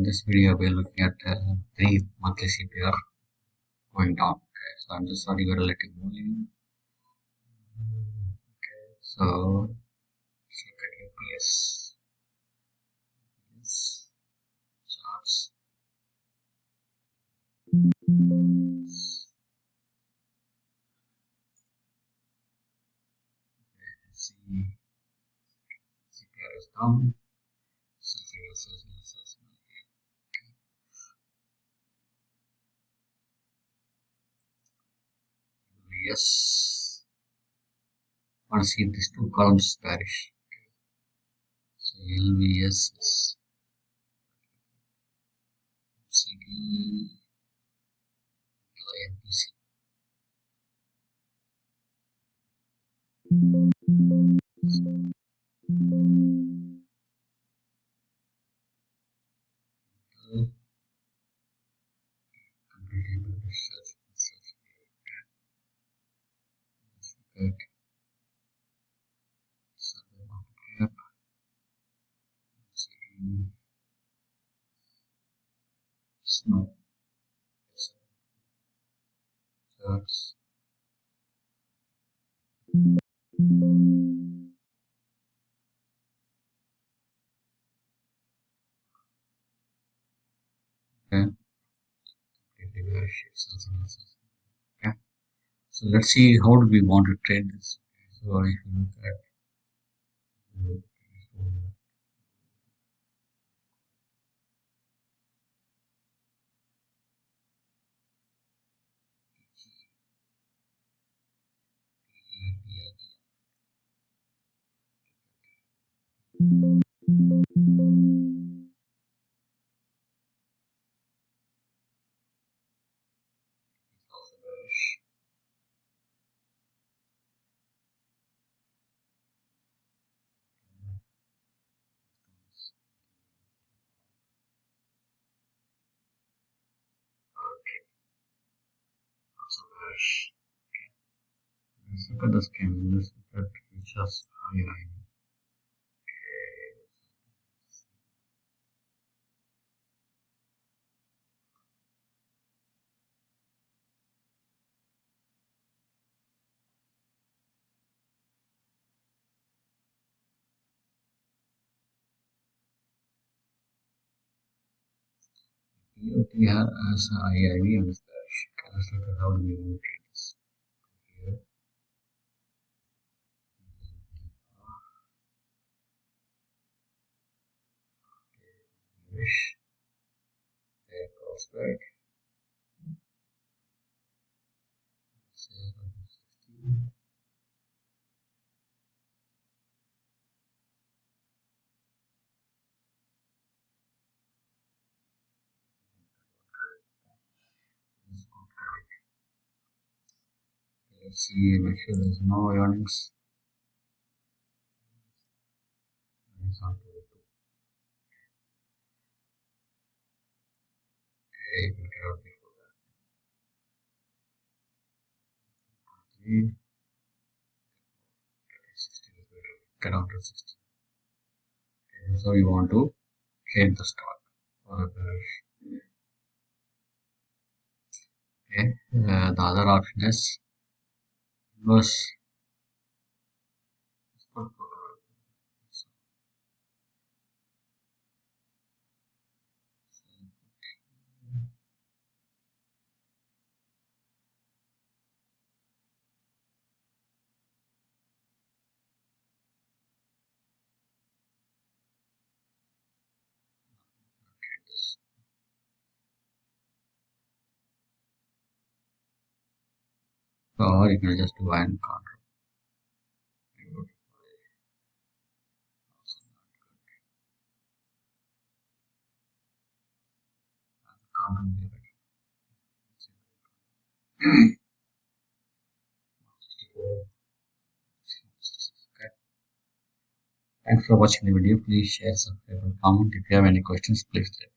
this video we're looking at 3 monthly CPR going down. Okay, so I'm just starting a relative volume. Okay, so let's look at UPS. Charts. Okay, let's see. CPR is down. Yes. I want to see if these two columns perish. Okay. So LVS is CD MPC. Good. Survey market cap. CD. Snow. Charts. Okay. Okay. So let's see how do we want to trade this. So if you look at let's look at this candle. Let's look at just higher. We have as IIV and this dash. Let's look at how do we want to trade this. Here. There goes back. Say 116. Let's see, make sure there's no earnings. Okay, you can get out before that. 16 is better. Get out to 16. Okay, so you want to trade the stock or a bearish. Okay, the other option is inverse. Or you can just do one counter. Okay. Thanks for watching the video. Please share, subscribe, and comment. If you have any questions, please let me know.